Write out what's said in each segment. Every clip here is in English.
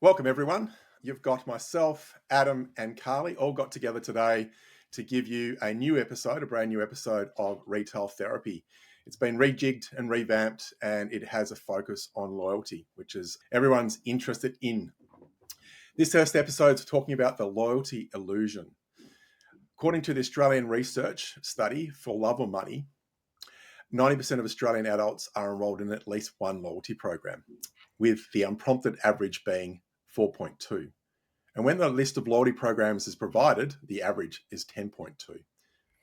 Welcome, everyone. You've got myself, Adam, and Carly all got together today to give you a new episode, a brand new episode of Retail Therapy. It's been rejigged and revamped, and it has a focus on loyalty, which is everyone's interested in. This first episode is talking about the loyalty illusion. According to the Australian research study For Love or Money, 90% of Australian adults are enrolled in at least one loyalty program, with the unprompted average being 4.2. And when the list of loyalty programs is provided, the average is 10.2.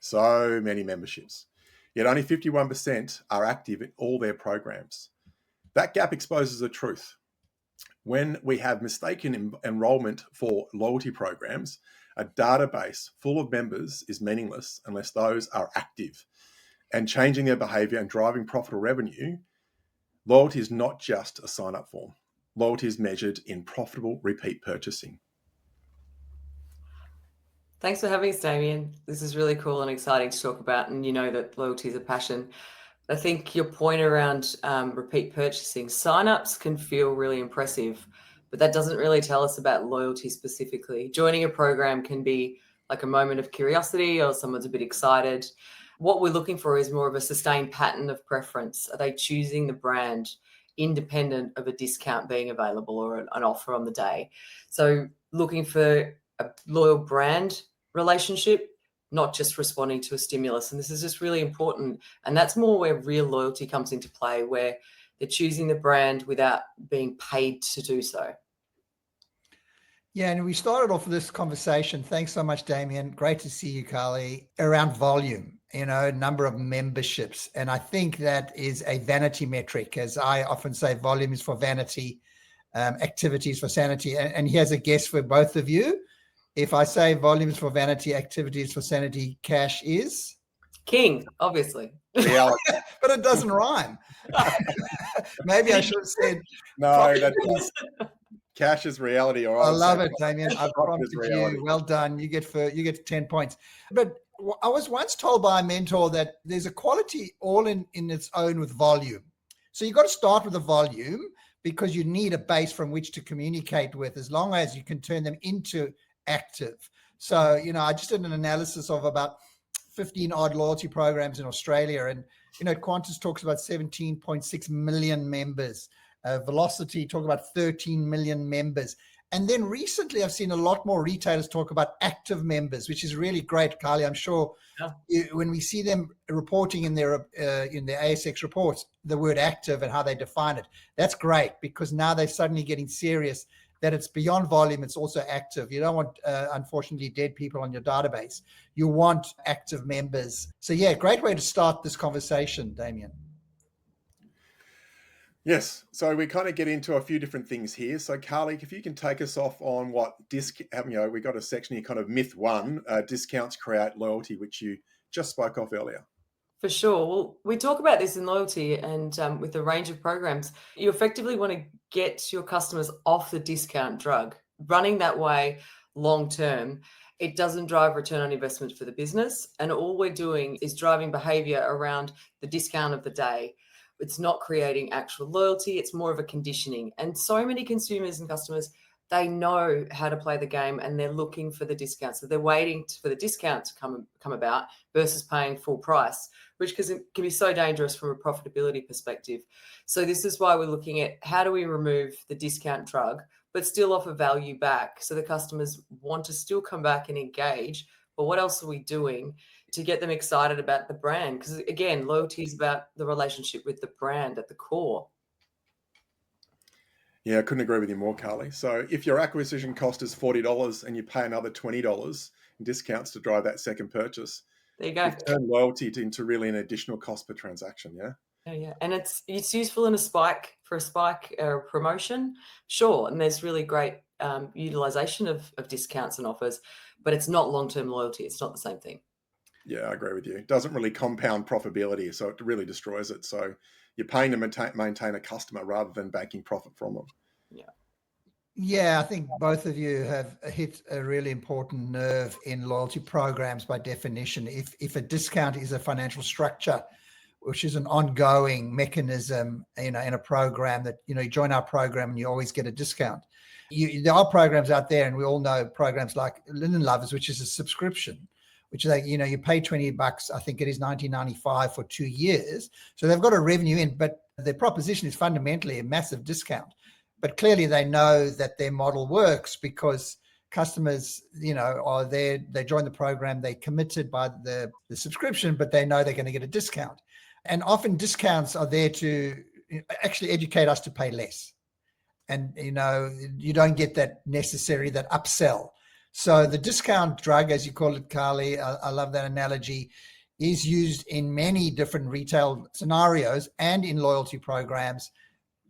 So many memberships. Yet only 51% are active in all their programs. That gap exposes the truth. When we have mistaken enrollment for loyalty programs, a database full of members is meaningless unless those are active and changing their behaviour and driving profitable revenue. Loyalty is not just a sign-up form. Loyalty is measured in profitable repeat purchasing. Thanks for having us, Damian. This is really cool and exciting to talk about, and you know that loyalty is a passion. I think your point around repeat purchasing, sign-ups can feel really impressive, but that doesn't really tell us about loyalty specifically. Joining a program can be like a moment of curiosity or someone's a bit excited. What we're looking for is more of a sustained pattern of preference. Are they choosing the brand independent of a discount being available or an offer on the day? So looking for a loyal brand relationship, not just responding to a stimulus. And this is just really important. And that's more where real loyalty comes into play, where they're choosing the brand without being paid to do so. Yeah, and we started off this conversation. Thanks so much, Damian. Great to see you, Carly, around volume, number of memberships. And I think that is a vanity metric. As I often say, volume is for vanity, activity is for sanity. And here's a guess for both of you. If I say volume is for vanity, activity is for sanity, cash is? King, obviously. Reality. But it doesn't rhyme. Maybe I should have said. No, that is. Cash is reality. Or I love it, Damian. I've prompted you. Well done. You get 10 points. But I was once told by a mentor that there's a quality all in its own with volume. So you've got to start with the volume because you need a base from which to communicate with, as long as you can turn them into active. So, I just did an analysis of about 15 odd loyalty programs in Australia. And, Qantas talks about 17.6 million members. Velocity talk about 13 million members. And then recently I've seen a lot more retailers talk about active members, which is really great, Carly. I'm sure when we see them reporting in their ASX reports, the word active and how they define it, that's great, because now they're suddenly getting serious that it's beyond volume, it's also active. You don't want, unfortunately, dead people on your database. You want active members. So yeah, great way to start this conversation, Damian. Yes, so we kind of get into a few different things here. So Carly, if you can take us off on what we got a section here, kind of myth one, discounts create loyalty, which you just spoke of earlier. For sure. Well, we talk about this in loyalty and with a range of programs. You effectively want to get your customers off the discount drug. Running that way long term, it doesn't drive return on investment for the business. And all we're doing is driving behavior around the discount of the day. It's not creating actual loyalty. It's more of a conditioning. And so many consumers and customers, they know how to play the game and they're looking for the discount. So they're waiting for the discount to come about versus paying full price, which can be so dangerous from a profitability perspective. So this is why we're looking at how do we remove the discount drug, but still offer value back so the customers want to still come back and engage. But what else are we doing to get them excited about the brand? Because again, loyalty is about the relationship with the brand at the core. Yeah, I couldn't agree with you more, Carly. So if your acquisition cost is $40 and you pay another $20 in discounts to drive that second purchase, there you go. You turn loyalty into really an additional cost per transaction, yeah? Yeah. And it's useful in a spike promotion, sure. And there's really great utilization of discounts and offers, but it's not long-term loyalty. It's not the same thing. Yeah, I agree with you. It doesn't really compound profitability, so it really destroys it. So you're paying to maintain a customer rather than banking profit from them. Yeah, I think both of you have hit a really important nerve in loyalty programs by definition. If a discount is a financial structure, which is an ongoing mechanism, in a program that, you join our program and you always get a discount. There are programs out there, and we all know programs like Linen Lovers, which is a subscription, which is like, you pay $20, I think it is $19.95 for 2 years. So they've got a revenue in, but their proposition is fundamentally a massive discount. But clearly they know that their model works because customers, are there, they join the program, they committed by the subscription, but they know they're going to get a discount. And often discounts are there to actually educate us to pay less. And, you don't get that upsell. So the discount drug, as you call it, Kārli, I love that analogy, is used in many different retail scenarios and in loyalty programs,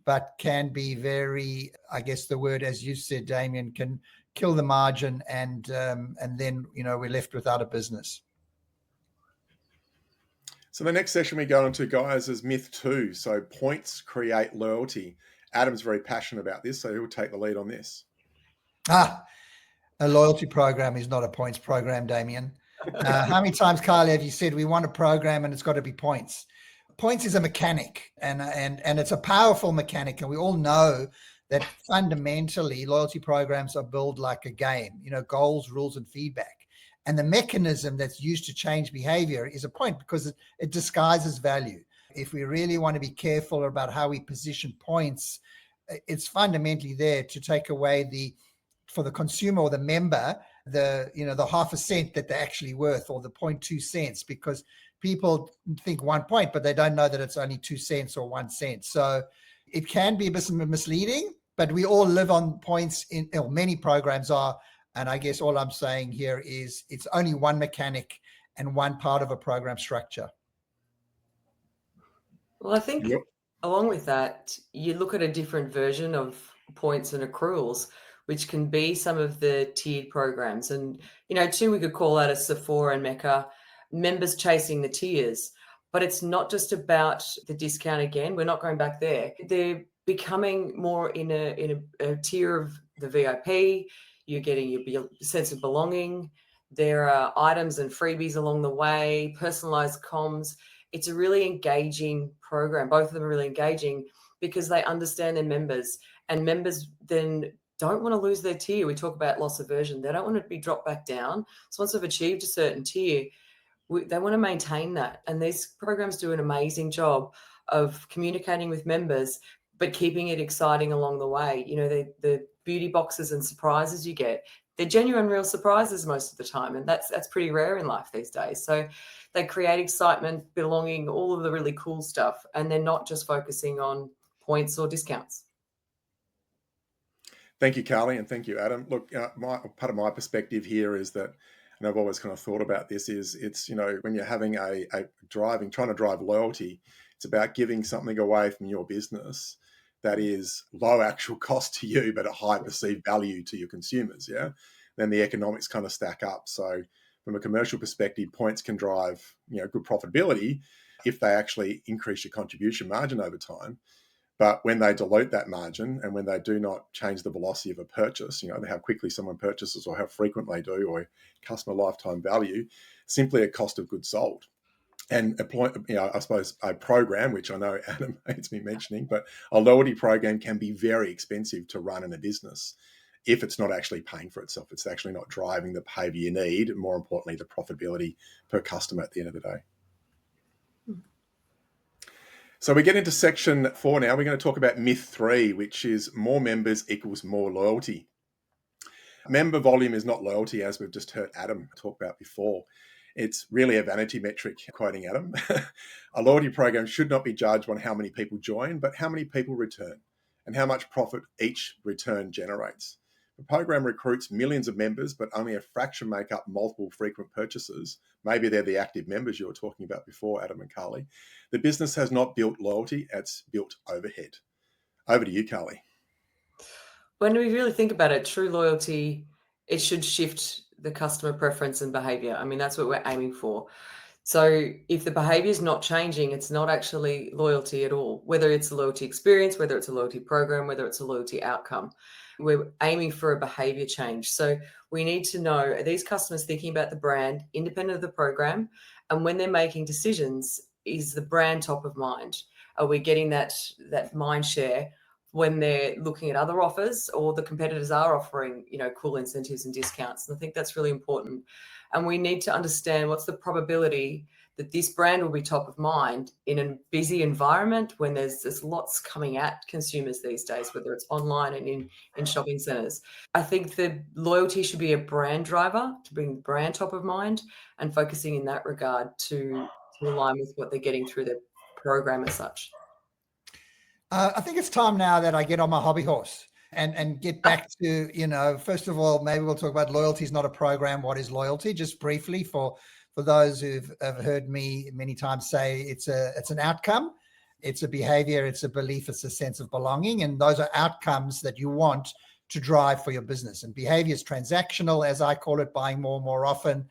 but can be very, I guess the word, as you said, Damian, can kill the margin, and then, we're left without a business. So the next session we go into, guys, is myth 2. So points create loyalty. Adam's very passionate about this, so he'll take the lead on this. A loyalty program is not a points program, Damian. How many times, Kārli, have you said we want a program and it's got to be points? Points is a mechanic, and it's a powerful mechanic, and we all know that fundamentally loyalty programs are built like a game, goals, rules, and feedback. And the mechanism that's used to change behavior is a point, because it disguises value. If we really want to be careful about how we position points, it's fundamentally there to take away for the consumer or the member, the half a cent that they're actually worth, or the 0.2 cents, because people think 1 point, but they don't know that it's only 2 cents or 1 cent. So it can be a bit misleading, but we all live on points many programs are. And I guess all I'm saying here is it's only one mechanic and one part of a program structure. Well, I think along with that, you look at a different version of points and accruals, which can be some of the tiered programs. And, too, we could call that a Sephora and Mecca, members chasing the tiers. But it's not just about the discount again. We're not going back there. They're becoming more in a tier of the VIP. You're getting your sense of belonging. There are items and freebies along the way, personalized comms. It's a really engaging program. Both of them are really engaging because they understand their members, and members then don't want to lose their tier. We talk about loss aversion. They don't want to be dropped back down. So once they've achieved a certain tier, they want to maintain that. And these programs do an amazing job of communicating with members, but keeping it exciting along the way. The beauty boxes and surprises you get, they're genuine, real surprises most of the time. And that's pretty rare in life these days. So they create excitement, belonging, all of the really cool stuff. And they're not just focusing on points or discounts. Thank you, Kārli, and thank you, Adam. Look, part of my perspective here is that, and I've always kind of thought about this, is it's, when you're having trying to drive loyalty, it's about giving something away from your business that is low actual cost to you, but a high perceived value to your consumers. Yeah. Then the economics kind of stack up. So from a commercial perspective, points can drive, good profitability if they actually increase your contribution margin over time. But when they dilute that margin, and when they do not change the velocity of a purchase, how quickly someone purchases or how frequent they do, or customer lifetime value, simply a cost of goods sold. And I suppose a program, which I know Adam hates me mentioning, but a loyalty program can be very expensive to run in a business if it's not actually paying for itself. It's actually not driving the behavior you need, and more importantly, the profitability per customer at the end of the day. So we get into section 4 now. We're going to talk about myth 3, which is more members equals more loyalty. Member volume is not loyalty, as we've just heard Adam talk about before. It's really a vanity metric, quoting Adam. A loyalty program should not be judged on how many people join, but how many people return and how much profit each return generates. The program recruits millions of members, but only a fraction make up multiple frequent purchases. Maybe they're the active members you were talking about before, Adam and Kārli. The business has not built loyalty, it's built overhead. Over to you, Kārli. When we really think about it, true loyalty, it should shift the customer preference and behavior. I mean, that's what we're aiming for. So if the behavior is not changing, it's not actually loyalty at all, whether it's a loyalty experience, whether it's a loyalty program, whether it's a loyalty outcome. We're aiming for a behavior change. So we need to know, are these customers thinking about the brand independent of the program? And when they're making decisions, is the brand top of mind? Are we getting that mind share when they're looking at other offers, or the competitors are offering, cool incentives and discounts? And I think that's really important. And we need to understand what's the probability that this brand will be top of mind in a busy environment when there's lots coming at consumers these days, whether it's online and in shopping centres. I think the loyalty should be a brand driver to bring the brand top of mind, and focusing in that regard to align with what they're getting through their program as such. I think it's time now that I get on my hobby horse and get back to, first of all, maybe we'll talk about loyalty is not a program. What is loyalty? Just briefly for those who've heard me many times say, it's an outcome, it's a behavior, it's a belief, it's a sense of belonging. And those are outcomes that you want to drive for your business. And behavior is transactional, as I call it, buying more and more often.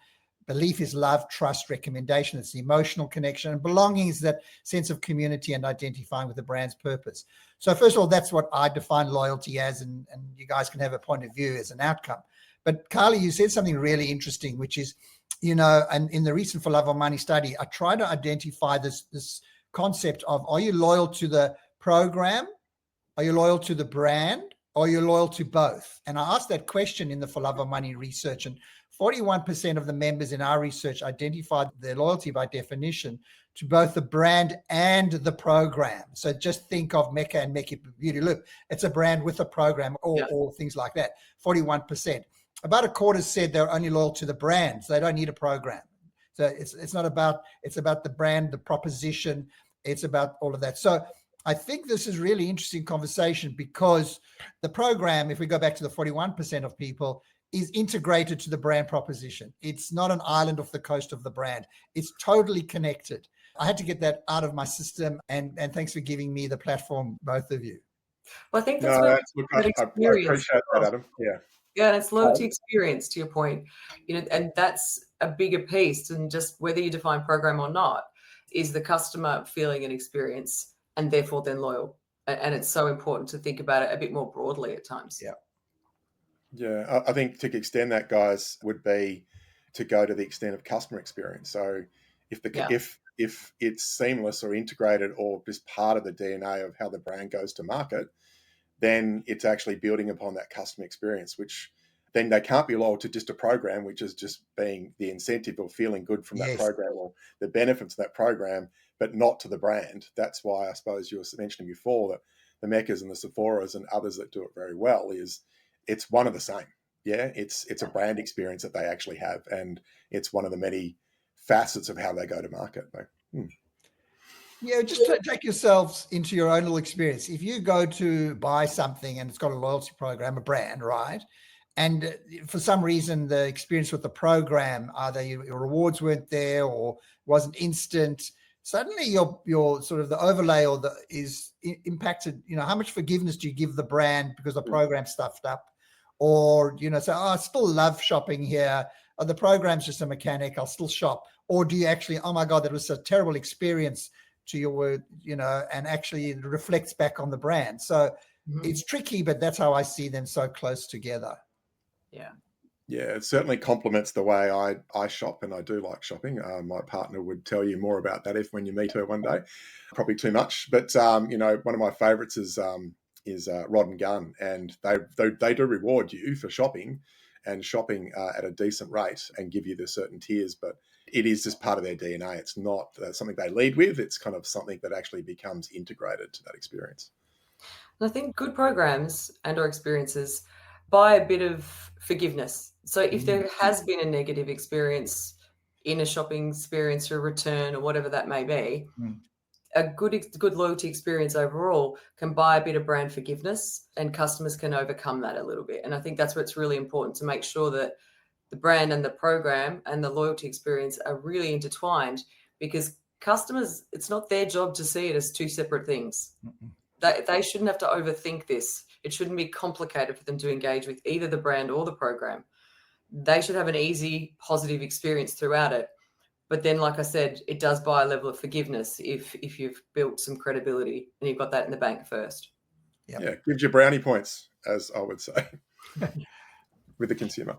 Belief is love, trust, recommendation. It's the emotional connection. And belonging is that sense of community and identifying with the brand's purpose. So first of all, that's what I define loyalty as, and you guys can have a point of view as an outcome. But 𝗟𝗏, you said something really interesting, which is, and in the recent For Love or Money study, I try to identify this concept of, are you loyal to the program? Are you loyal to the brand? Or are you loyal to both? And I asked that question in the For Love or Money research, and 41% of the members in our research identified their loyalty by definition to both the brand and the program. So just think of Mecca and Mecca Beauty Loop. It's a brand with a program, or things like that. 41%. About a quarter said they're only loyal to the brand, so they don't need a program. So it's not about, it's about the brand, the proposition. It's about all of that. So I think this is really interesting conversation, because the program, if we go back to the 41% of people, is integrated to the brand proposition. It's not an island off the coast of the brand. It's totally connected. I had to get that out of my system, and thanks for giving me the platform, both of you. Well, I think that's I appreciate that, Adam. Yeah, and it's loyalty experience, to your point, and that's a bigger piece than just whether you define program or not, is the customer feeling and experience, and therefore then loyal. And it's so important to think about it a bit more broadly at times. Yeah, I think to extend that, guys, would be to go to the extent of customer experience. So if it's seamless or integrated or just part of the DNA of how the brand goes to market, then it's actually building upon that customer experience, which then they can't be loyal to just a program, which is just being the incentive or feeling good from that program or the benefits of that program, but not to the brand. That's why I suppose you were mentioning before that the Meccas and the Sephoras and others that do it very well is it's one of the same. Yeah, it's a brand experience that they actually have, and it's one of the many facets of how they go to market. Yeah, just take yourselves into your own little experience. If you go to buy something and it's got a loyalty program, a brand, right? And for some reason, the experience with the program, either your rewards weren't there or wasn't instant, suddenly your sort of the overlay is impacted. How much forgiveness do you give the brand because the program stuffed up? Or, say, I still love shopping here. Oh, the program's just a mechanic. I'll still shop. Or do you actually, oh my God, that was a terrible experience to your word, and actually it reflects back on the brand. So it's tricky, but that's how I see them so close together. Yeah, it certainly complements the way I shop, and I do like shopping. My partner would tell you more about that when you meet her one day. Probably too much, but one of my favorites is Rod and Gun, and they do reward you for shopping and shopping at a decent rate and give you the certain tiers, but it is just part of their DNA. It's not something they lead with. It's kind of something that actually becomes integrated to that experience. And I think good programs and or experiences buy a bit of forgiveness. So if there has been a negative experience in a shopping experience or a return or whatever that may be, a good loyalty experience overall can buy a bit of brand forgiveness, and customers can overcome that a little bit. And I think that's what's really important, to make sure that the brand and the program and the loyalty experience are really intertwined, because customers, it's not their job to see it as two separate things. They shouldn't have to overthink this. It shouldn't be complicated for them to engage with either the brand or the program. They should have an easy, positive experience throughout it. But then, like I said, it does buy a level of forgiveness if you've built some credibility and you've got that in the bank first. Yeah, gives you brownie points, as I would say, with the consumer.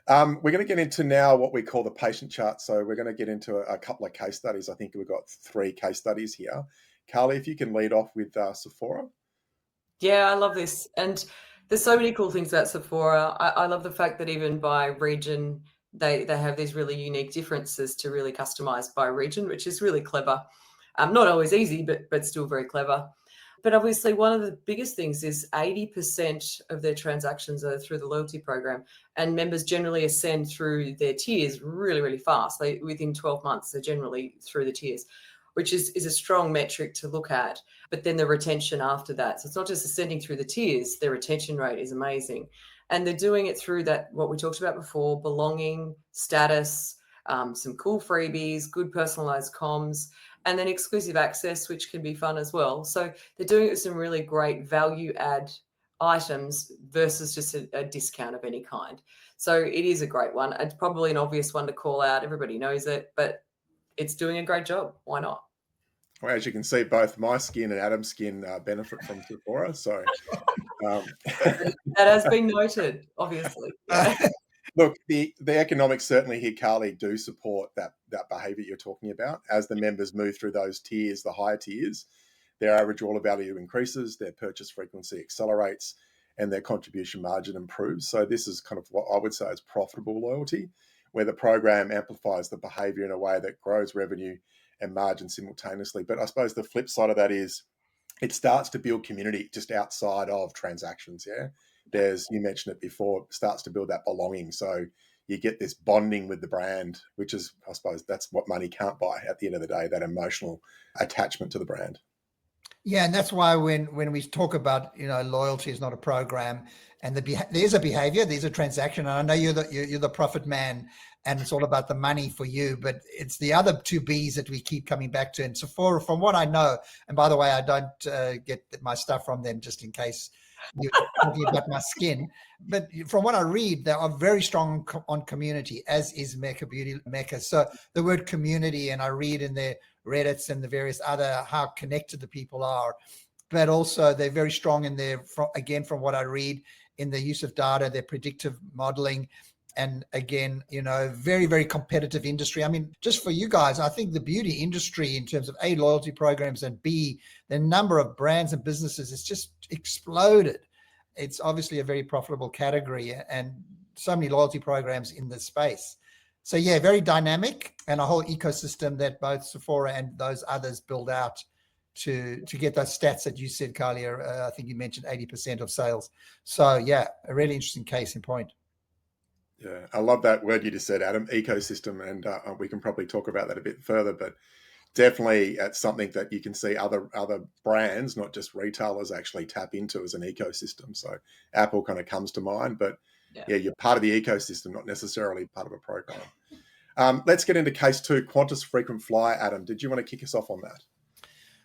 We're going to get into now what we call the patient chart. So we're going to get into a couple of case studies. I think we've got 3 case studies here. Carly, if you can lead off with Sephora. Yeah, I love this. And there's so many cool things about Sephora. I love the fact that even by region, they have these really unique differences to really customize by region, which is really clever. Not always easy, but still very clever. But obviously, one of the biggest things is 80% of their transactions are through the loyalty program, and members generally ascend through their tiers really, really fast. Within 12 months, they're generally through the tiers, which is a strong metric to look at. But then the retention after that. So it's not just ascending through the tiers, their retention rate is amazing. And they're doing it through that, what we talked about before, belonging, status, some cool freebies, good personalized comms, and then exclusive access, which can be fun as well. So they're doing it with some really great value add items versus just a discount of any kind. So it is a great one. It's probably an obvious one to call out. Everybody knows it, but it's doing a great job. Why not? Well, as you can see, both my skin and Adam's skin benefit from Sephora. So that has been noted, obviously. Yeah. Look, the economics certainly here, Carly, do support that behaviour you're talking about. As the members move through those tiers, the higher tiers, their average order value increases, their purchase frequency accelerates, and their contribution margin improves. So this is kind of what I would say is profitable loyalty, where the program amplifies the behaviour in a way that grows revenue and margin simultaneously. But I suppose the flip side of that is it starts to build community just outside of transactions, yeah? You mentioned it before, starts to build that belonging. So you get this bonding with the brand, which is, I suppose, that's what money can't buy at the end of the day, that emotional attachment to the brand. Yeah, and that's why when we talk about, loyalty is not a program, and there's a behavior, there's a transaction. And I know you're the profit man, and it's all about the money for you, but it's the other 2 B's that we keep coming back to. And Sephora, from what I know, and by the way, I don't get my stuff from them just in case you're talking about my skin, but from what I read, they are very strong on community, as is Mecca Beauty Mecca. So the word community, and I read in their Reddits and the various other, how connected the people are, but also they're very strong in their, again, from what I read, in the use of data, their predictive modeling. And again, very, very competitive industry. I mean, just for you guys, I think the beauty industry, in terms of A, loyalty programs, and B, the number of brands and businesses has just exploded. It's obviously a very profitable category, and so many loyalty programs in this space. So yeah, very dynamic, and a whole ecosystem that both Sephora and those others build out to get those stats that you said, Carly. I think you mentioned 80% of sales. So yeah, a really interesting case in point. Yeah, I love that word you just said, Adam, ecosystem, and we can probably talk about that a bit further, but definitely it's something that you can see other brands, not just retailers, actually tap into as an ecosystem. So Apple kind of comes to mind, but yeah, you're part of the ecosystem, not necessarily part of a program. Let's get into case 2, Qantas frequent flyer. Adam, did you want to kick us off on that?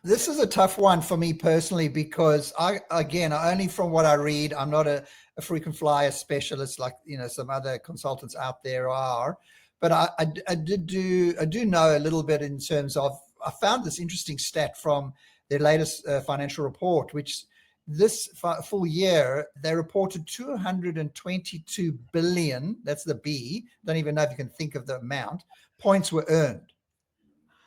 This is a tough one for me personally, because only from what I read, I'm not a frequent flyer specialist like some other consultants out there are, but I do know a little bit in terms of, I found this interesting stat from their latest financial report, which this full year they reported 222 billion, that's the B, don't even know if you can think of the amount, points were earned,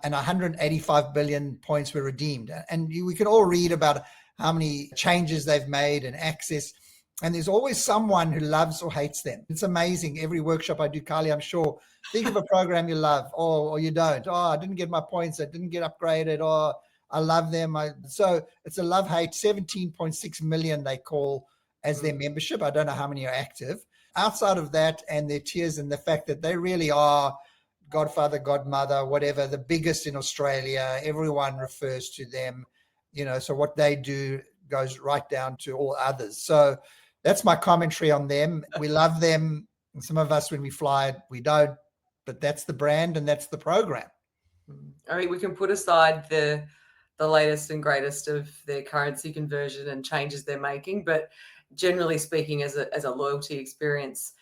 and 185 billion points were redeemed. And we can all read about how many changes they've made and access. And there's always someone who loves or hates them. It's amazing. Every workshop I do, Carly, I'm sure, think of a program you love or you don't. Oh, I didn't get my points. I didn't get upgraded. Oh, I love them. So it's a love-hate. 17.6 million they call as their membership. I don't know how many are active. Outside of that and their tiers and the fact that they really are godfather, godmother, whatever, the biggest in Australia. Everyone refers to them, so what they do goes right down to all others. So that's my commentary on them. We love them. And some of us, when we fly, we don't, but that's the brand and that's the program. I mean, we can put aside the latest and greatest of their currency conversion and changes they're making, but generally speaking, as a loyalty experience,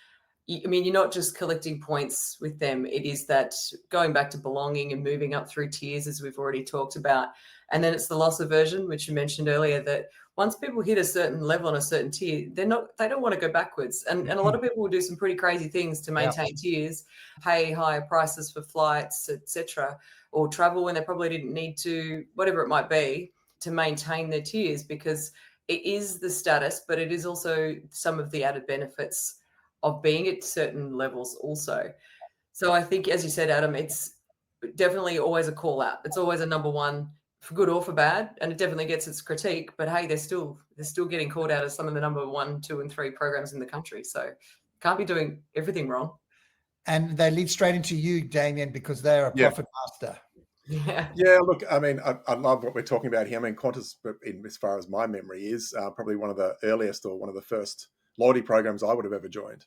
I mean, you're not just collecting points with them. It is that going back to belonging and moving up through tiers, as we've already talked about. And then it's the loss aversion, which you mentioned earlier, that once people hit a certain level on a certain tier, they don't want to go backwards. And a lot of people will do some pretty crazy things to maintain tiers, pay higher prices for flights, etc., or travel when they probably didn't need to, whatever it might be, to maintain their tiers, because it is the status, but it is also some of the added benefits of being at certain levels also. So I think, as you said, Adam, it's definitely always a call out. It's always a number one, for good or for bad, and it definitely gets its critique. But hey, they're still getting called out as some of the number 1, 2, and 3 programs in the country. So can't be doing everything wrong. And they lead straight into you, Damian, because they're a profit master. Yeah. Look, I mean, I love what we're talking about here. I mean, Qantas, as far as my memory is, probably one of the earliest or one of the first loyalty programs I would have ever joined,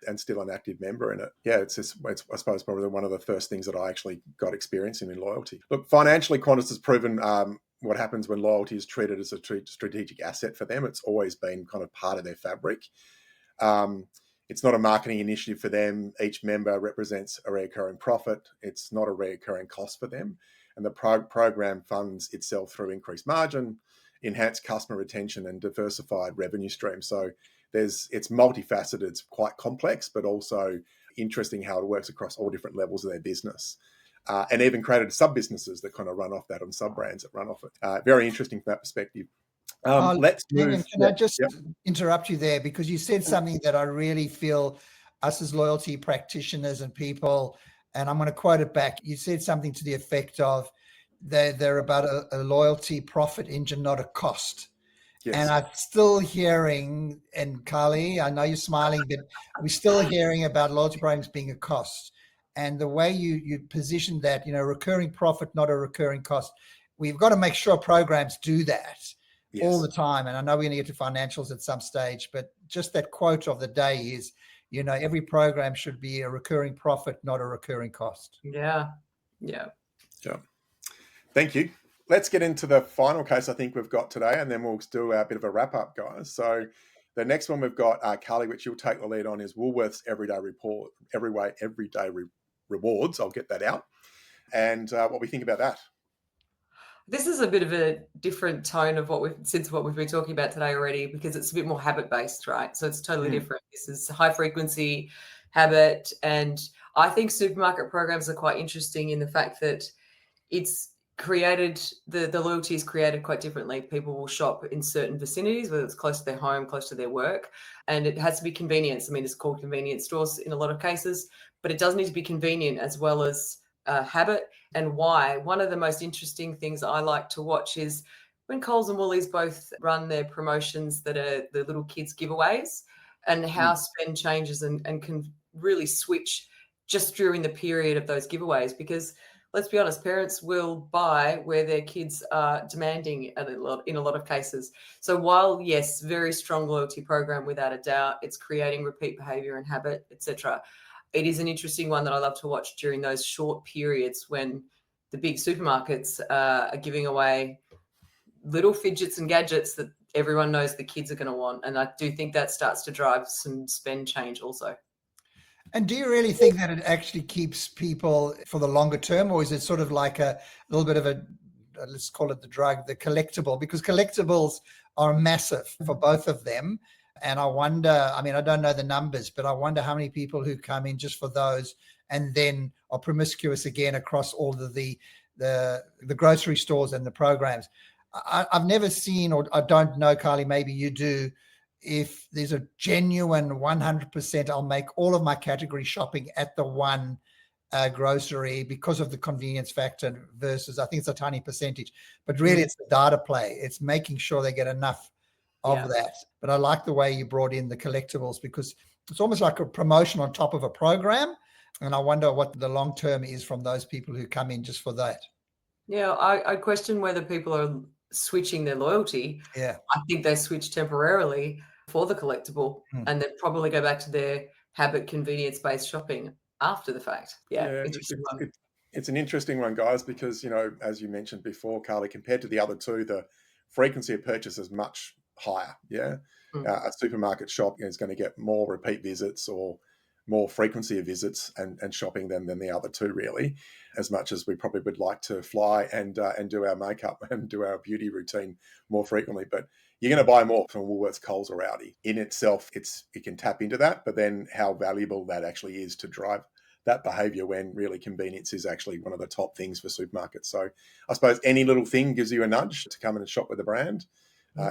and still an active member in it. Yeah, it's I suppose probably one of the first things that I actually got experience in loyalty. Look, financially, Qantas has proven what happens when loyalty is treated as a strategic asset for them. It's always been kind of part of their fabric. It's not a marketing initiative for them. Each member represents a recurring profit. It's not a recurring cost for them. And the program funds itself through increased margin, enhanced customer retention, and diversified revenue streams. So it's multifaceted, it's quite complex, but also interesting how it works across all different levels of their business. And even created sub-businesses that kind of run off that, and sub-brands that run off it. Very interesting from that perspective. Let's move. Can I just interrupt you there, because you said something that I really feel us as loyalty practitioners and people, and I'm going to quote it back. You said something to the effect of they're about a loyalty profit engine, not a cost. Yes. And I'm still hearing, and Carly, I know you're smiling, but we're still hearing about loyalty programs being a cost. And the way you position that, recurring profit, not a recurring cost, we've got to make sure programs do that. Yes. All the time. And I know we're going to get to financials at some stage, but just that quote of the day is, every program should be a recurring profit, not a recurring cost. Yeah. Thank you. Let's get into the final case I think we've got today, and then we'll do a bit of a wrap up, guys. So the next one we've got, Carly, which you'll take the lead on, is Woolworths Everyday Rewards. I'll get that out. And what we think about that. This is a bit of a different tone of what we've been talking about today already, because it's a bit more habit-based, right? So it's totally different. This is high frequency habit. And I think supermarket programs are quite interesting in the fact that it's created, the loyalty is created quite differently. People will shop in certain vicinities, whether it's close to their home, close to their work, and it has to be convenience. I mean, it's called convenience stores in a lot of cases, but it does need to be convenient as well as habit. And why? One of the most interesting things I like to watch is when Coles and Woolies both run their promotions that are the little kids giveaways, and how spend changes and can really switch just during the period of those giveaways. Because let's be honest, parents will buy where their kids are demanding in a lot of cases. So while, yes, very strong loyalty program without a doubt, it's creating repeat behavior and habit, etc. It is an interesting one that I love to watch during those short periods when the big supermarkets are giving away little fidgets and gadgets that everyone knows the kids are going to want. And I do think that starts to drive some spend change also. And do you really think that it actually keeps people for the longer term, or is it sort of like a little bit of a, let's call it the drug, the collectible? Because collectibles are massive for both of them. And I wonder, I mean, I don't know the numbers, but I wonder how many people who come in just for those and then are promiscuous again across all of the grocery stores and the programs. I've never seen, or I don't know, Carly, maybe you do, if there's a genuine 100%, I'll make all of my category shopping at the one grocery because of the convenience factor versus, I think it's a tiny percentage, but really it's the data play. It's making sure they get enough of that. But I like the way you brought in the collectibles, because it's almost like a promotion on top of a program. And I wonder what the long term is from those people who come in just for that. Yeah, I question whether people are switching their loyalty. Yeah, I think they switch temporarily for the collectible and then probably go back to their habit convenience-based shopping after the fact. It's an interesting one, guys, because, as you mentioned before, Carly, compared to the other two, the frequency of purchase is much higher. A supermarket shop is going to get more repeat visits or more frequency of visits and shopping than the other two, really, as much as we probably would like to fly and do our makeup and do our beauty routine more frequently. But you're going to buy more from Woolworths, Coles, or Aldi. In itself, it can tap into that, but then how valuable that actually is to drive that behaviour when really convenience is actually one of the top things for supermarkets. So I suppose any little thing gives you a nudge to come in and shop with the brand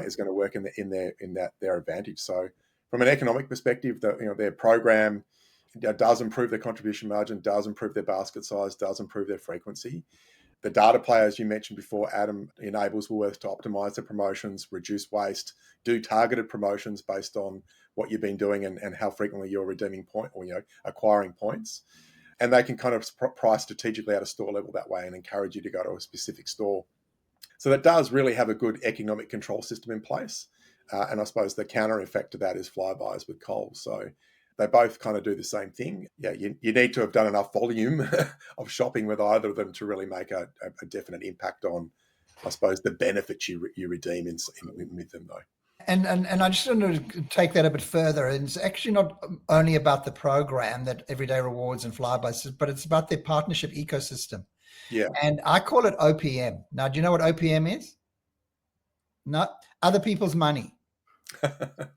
is going to work in their advantage. So from an economic perspective, their program does improve their contribution margin, does improve their basket size, does improve their frequency. The data play, as you mentioned before, Adam, enables Woolworths to optimize their promotions, reduce waste, do targeted promotions based on what you've been doing and how frequently you're redeeming point or acquiring points. And they can kind of price strategically at a store level that way and encourage you to go to a specific store. So that does really have a good economic control system in place. And I suppose the counter effect to that is Flybuys with Coles. So they both kind of do the same thing. Yeah, you need to have done enough volume of shopping with either of them to really make a definite impact on, I suppose, the benefits you redeem with them, though. And I just want to take that a bit further. And it's actually not only about the program that Everyday Rewards and Flybuys, but it's about their partnership ecosystem. Yeah. And I call it OPM. Now, do you know what OPM is? No, other people's money.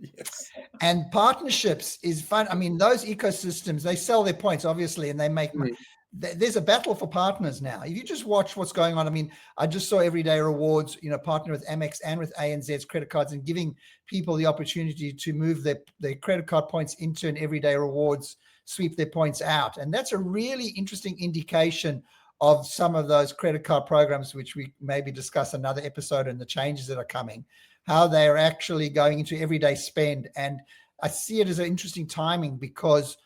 Yes. And partnerships is fun. I mean, those ecosystems, they sell their points, obviously, and they make money. There's a battle for partners now. If you just watch what's going on, I mean, I just saw Everyday Rewards, partner with Amex and with ANZ's credit cards and giving people the opportunity to move their credit card points into an Everyday Rewards, sweep their points out. And that's a really interesting indication of some of those credit card programs, which we maybe discuss another episode, and the changes that are coming, how they are actually going into everyday spend. And I see it as an interesting timing because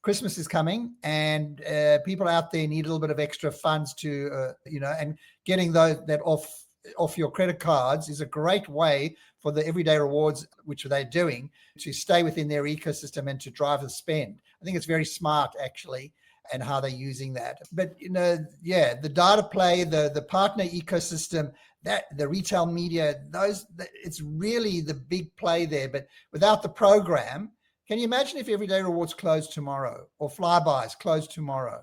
Christmas is coming and people out there need a little bit of extra funds to, and getting that off your credit cards is a great way for the Everyday Rewards, which they're doing, to stay within their ecosystem and to drive the spend. I think it's very smart, actually, and how they're using that. But, the data play, the partner ecosystem, that the retail media, it's really the big play there. But without the program, can you imagine if Everyday Rewards closed tomorrow or Flybuys closed tomorrow?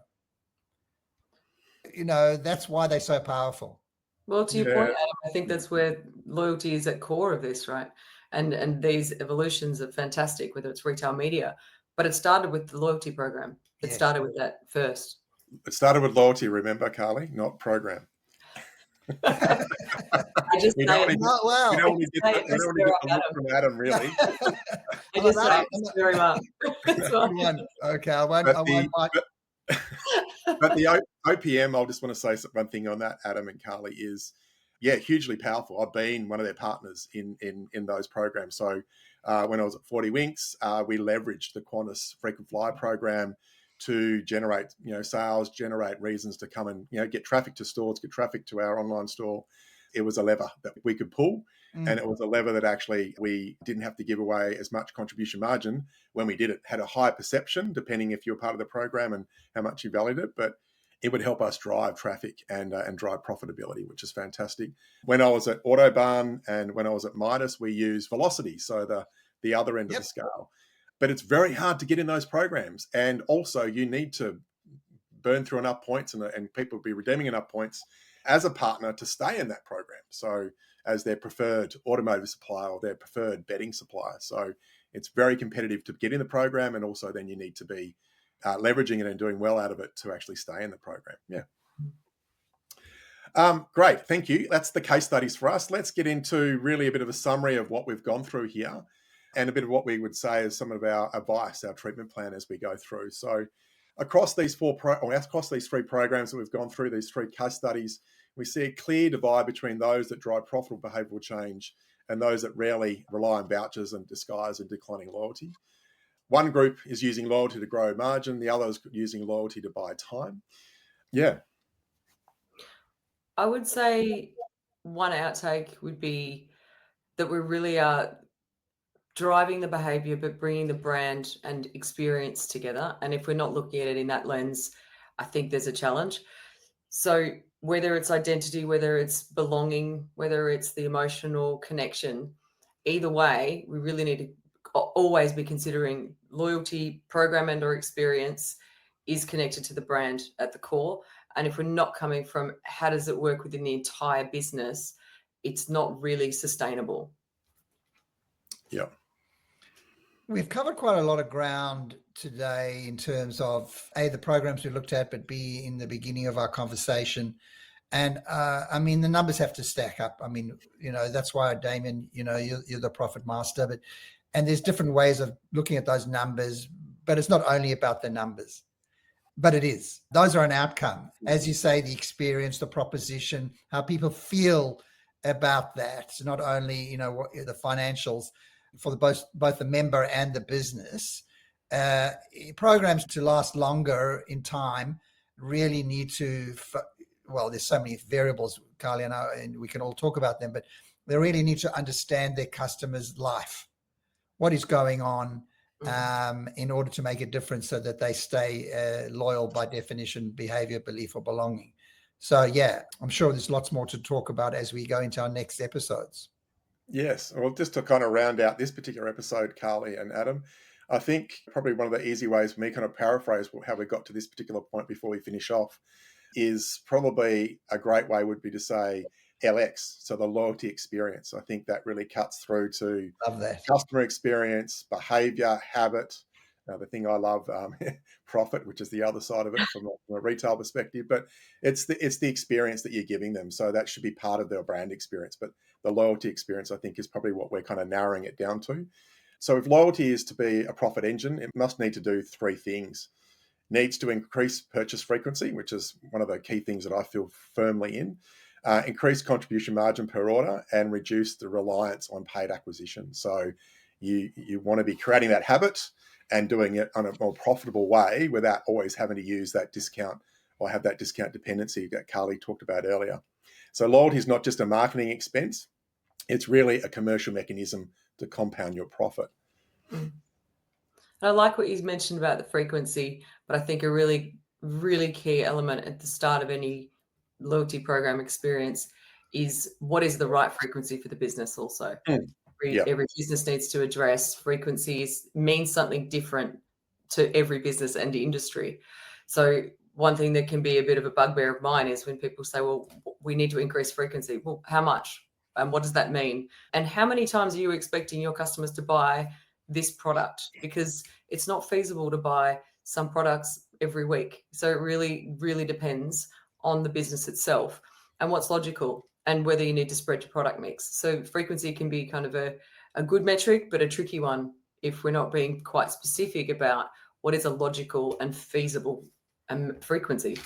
That's why they're so powerful. Well, to your point, Adam, I think that's where loyalty is at core of this, right? And these evolutions are fantastic, whether it's retail media, but it started with the loyalty program. It started with that first. It started with loyalty, remember, Carly, not program. I just say it. Wow. We don't want to get the look from Adam, really. I just say it very much. Okay, I won't. But the OPM, I'll just want to say one thing on that, Adam and Carly, is, hugely powerful. I've been one of their partners in those programs. So when I was at 40 Winks, we leveraged the Qantas frequent flyer program to generate, sales, generate reasons to come and, get traffic to stores, get traffic to our online store. It was a lever that we could pull. And it was a lever that actually we didn't have to give away as much contribution margin when we did it. Had a high perception, depending if you were part of the program and how much you valued it, but it would help us drive traffic and drive profitability, which is fantastic. When I was at Autobarn and when I was at Midas, we used Velocity, so the other end of the scale. But it's very hard to get in those programs. And also you need to burn through enough points and people be redeeming enough points as a partner to stay in that program. So as their preferred automotive supplier or their preferred bedding supplier. So it's very competitive to get in the program. And also then you need to be leveraging it and doing well out of it to actually stay in the program. Yeah. Great. Thank you. That's the case studies for us. Let's get into really a bit of a summary of what we've gone through here and a bit of what we would say is some of our advice, our treatment plan as we go through. So across these three programs that we've gone through, these three case studies, we see a clear divide between those that drive profitable behavioural change and those that rarely rely on vouchers and disguise and declining loyalty. One group is using loyalty to grow margin. The other is using loyalty to buy time. Yeah. I would say one outtake would be that we really are driving the behavior, but bringing the brand and experience together. And if we're not looking at it in that lens, I think there's a challenge. So whether it's identity, whether it's belonging, whether it's the emotional connection, either way, we really need to always be considering loyalty, program and or experience is connected to the brand at the core. And if we're not coming from how does it work within the entire business, it's not really sustainable. Yeah. We've covered quite a lot of ground today in terms of A, the programs we looked at, but B, in the beginning of our conversation. And I mean, the numbers have to stack up. I mean, that's why, Damian, you're the profit master, and there's different ways of looking at those numbers, but it's not only about the numbers, but it is. Those are an outcome. As you say, the experience, the proposition, how people feel about that. So not only, what the financials for both the member and the business. Programs to last longer in time really need to, well, there's so many variables, 𝗟𝗏 and we can all talk about them, but they really need to understand their customer's life, what is going on, in order to make a difference so that they stay loyal by definition, behavior, belief, or belonging. So yeah, I'm sure there's lots more to talk about as we go into our next episodes. Yes. Well, just to kind of round out this particular episode, 𝗟𝗏 and Adam, I think probably one of the easy ways for me kind of paraphrase how we got to this particular point before we finish off is probably a great way would be to say LX, so the loyalty experience. I think that really cuts through to customer experience, behavior, habit. The thing I love, profit, which is the other side of it from a retail perspective, but it's the experience that you're giving them. So that should be part of their brand experience. But the loyalty experience, I think, is probably what we're kind of narrowing it down to. So if loyalty is to be a profit engine, it must need to do three things. Needs to increase purchase frequency, which is one of the key things that I feel firmly in. Increase contribution margin per order and reduce the reliance on paid acquisition. So you want to be creating that habit and doing it on a more profitable way without always having to use that discount or have that discount dependency that 𝗟𝗏 talked about earlier. So loyalty is not just a marketing expense. It's really a commercial mechanism to compound your profit. I like what you mentioned about the frequency, but I think a really, really key element at the start of any loyalty program experience is what is the right frequency for the business also. Every business needs to address frequencies means something different to every business and industry. So one thing that can be a bit of a bugbear of mine is when people say, well, we need to increase frequency. Well, how much? And what does that mean? And how many times are you expecting your customers to buy this product? Because it's not feasible to buy some products every week. So it really, really depends on the business itself and what's logical and whether you need to spread your product mix. So frequency can be kind of a good metric, but a tricky one if we're not being quite specific about what is a logical and feasible frequency.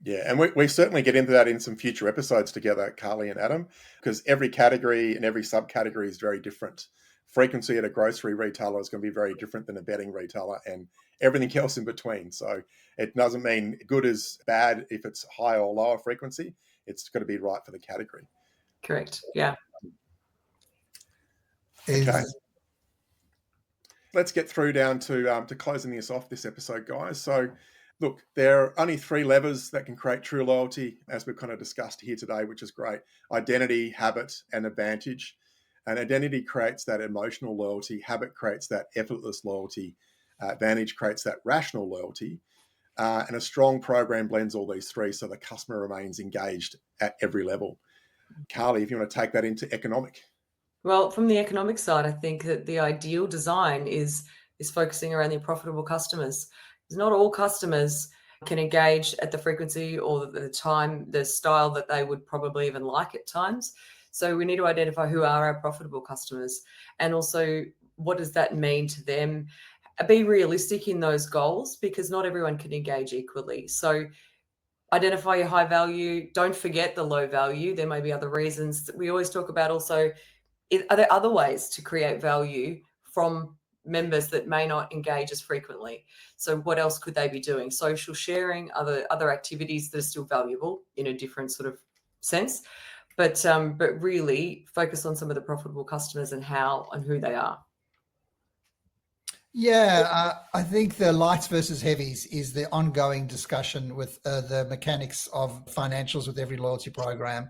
Yeah, and we certainly get into that in some future episodes together, 𝗟𝗏 and Adam, because every category and every subcategory is very different. Frequency at a grocery retailer is going to be very different than a bedding retailer and everything else in between. So it doesn't mean good is bad if it's high or lower frequency. It's got to be right for the category. Correct. Yeah. Okay. Let's get through down to closing this off this episode, guys. So look, there are only three levers that can create true loyalty, as we've kind of discussed here today, which is great. Identity, habit, and advantage. And identity creates that emotional loyalty. Habit creates that effortless loyalty. Advantage creates that rational loyalty. And a strong program blends all these three so the customer remains engaged at every level. 𝗟𝗏, if you want to take that into economic. Well, from the economic side, I think that the ideal design is focusing around the profitable customers. Because not all customers can engage at the frequency or the time, the style that they would probably even like at times. So we need to identify who are our profitable customers and also what does that mean to them. Be realistic in those goals because not everyone can engage equally. So identify your high value. Don't forget the low value. There may be other reasons. We always talk about also, are there other ways to create value from members that may not engage as frequently? So what else could they be doing? Social sharing, other activities that are still valuable in a different sort of sense. But really focus on some of the profitable customers and how and who they are. Yeah, I think the lights versus heavies is the ongoing discussion with the mechanics of financials with every loyalty program.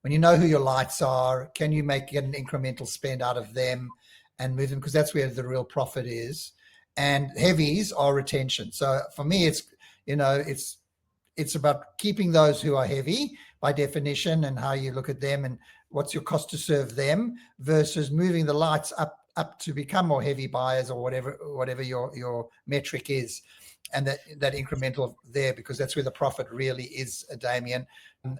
When you know who your lights are, can you get an incremental spend out of them and move them? Because that's where the real profit is. And heavies are retention. So for me, it's about keeping those who are heavy by definition and how you look at them and what's your cost to serve them versus moving the lights up to become more heavy buyers or whatever your metric is. And that incremental there, because that's where the profit really is, Damian,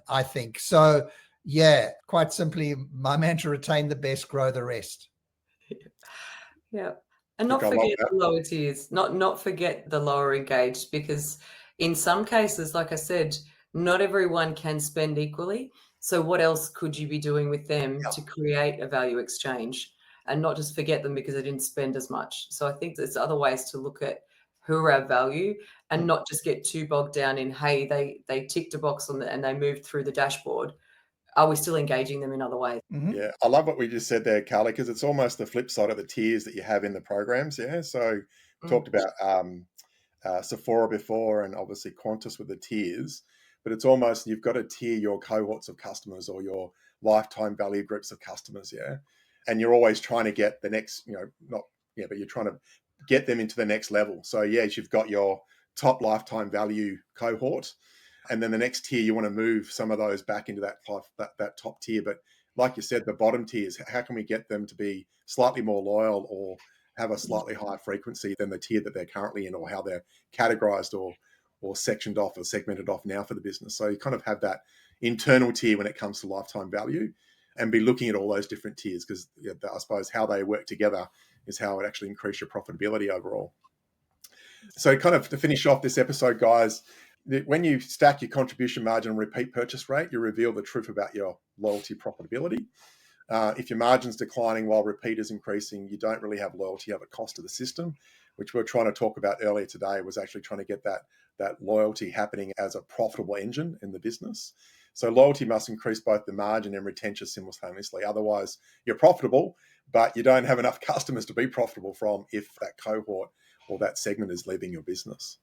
I think. So, yeah, quite simply, my mantra: retain the best, grow the rest. Yeah. And not forget the lower tiers, not forget the lower engaged, because in some cases, like I said, not everyone can spend equally. So what else could you be doing with them to create a value exchange, and not just forget them because they didn't spend as much? So I think there's other ways to look at who are our value, and not just get too bogged down in, hey, they ticked a box and they moved through the dashboard. Are we still engaging them in other ways? Mm-hmm. Yeah, I love what we just said there, 𝗟𝗏, because it's almost the flip side of the tiers that you have in the programs. Yeah, so we talked about Sephora before, and obviously Qantas with the tiers, but it's almost, you've got to tier your cohorts of customers or your lifetime value groups of customers. Yeah, and you're always trying to get the next, but you're trying to get them into the next level. So yes, you've got your top lifetime value cohort, and then the next tier, you want to move some of those back into that top tier. But like you said, the bottom tiers, how can we get them to be slightly more loyal or have a slightly higher frequency than the tier that they're currently in, or how they're categorized or sectioned off or segmented off now for the business? So you kind of have that internal tier when it comes to lifetime value, and be looking at all those different tiers, because I suppose how they work together is how it actually increase your profitability overall. So kind of to finish off this episode, guys, when you stack your contribution margin and repeat purchase rate, you reveal the truth about your loyalty profitability. If your margin's declining while repeat is increasing, you don't really have loyalty, you have a cost to the system, which we were trying to talk about earlier today, was actually trying to get that loyalty happening as a profitable engine in the business. So loyalty must increase both the margin and retention simultaneously. Otherwise, you're profitable, but you don't have enough customers to be profitable from if that cohort or that segment is leaving your business.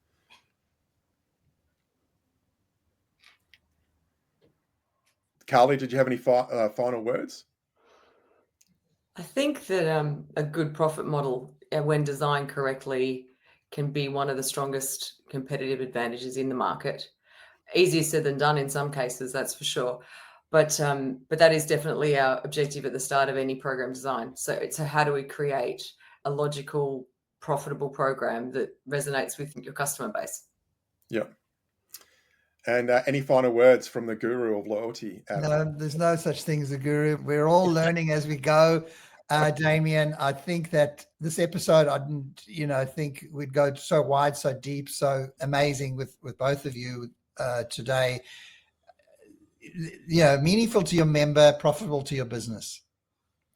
𝗟𝗏, did you have any final words? I think that a good profit model, when designed correctly, can be one of the strongest competitive advantages in the market. Easier said than done in some cases, that's for sure. But that is definitely our objective at the start of any program design. So how do we create a logical, profitable program that resonates with your customer base? Yeah. And any final words from the guru of loyalty, Adam? No, there's no such thing as a guru. We're all learning as we go. Damian, I think that this episode, I didn't, think we'd go so wide, so deep, so amazing with both of you today. Meaningful to your member, profitable to your business.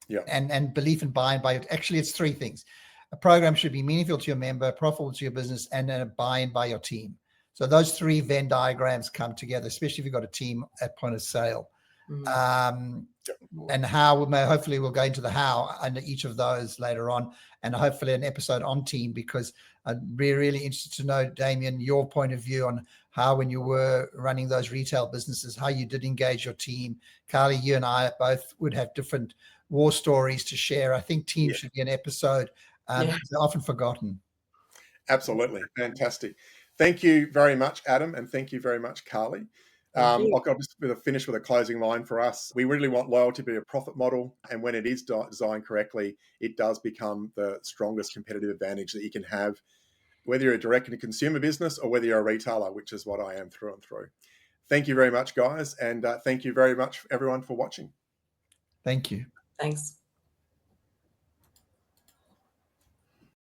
Yeah. And belief in buy-in by it. Actually, it's three things. A program should be meaningful to your member, profitable to your business, and then a buy-in by your team. So those three Venn diagrams come together, especially if you've got a team at point of sale. And how, hopefully we'll go into the how under each of those later on, and hopefully an episode on team, because I'd be really interested to know, Damian, your point of view on how, when you were running those retail businesses, how you did engage your team. 𝗟𝗏, you and I both would have different war stories to share. I think team should be an episode. They're often forgotten. Absolutely. Fantastic. Thank you very much, Adam, and thank you very much, 𝗟𝗏. I'll just finish with a closing line for us. We really want loyalty to be a profit model, and when it is designed correctly, it does become the strongest competitive advantage that you can have, whether you're a direct-to-consumer business or whether you're a retailer, which is what I am through and through. Thank you very much, guys, and thank you very much, everyone, for watching. Thank you. Thanks.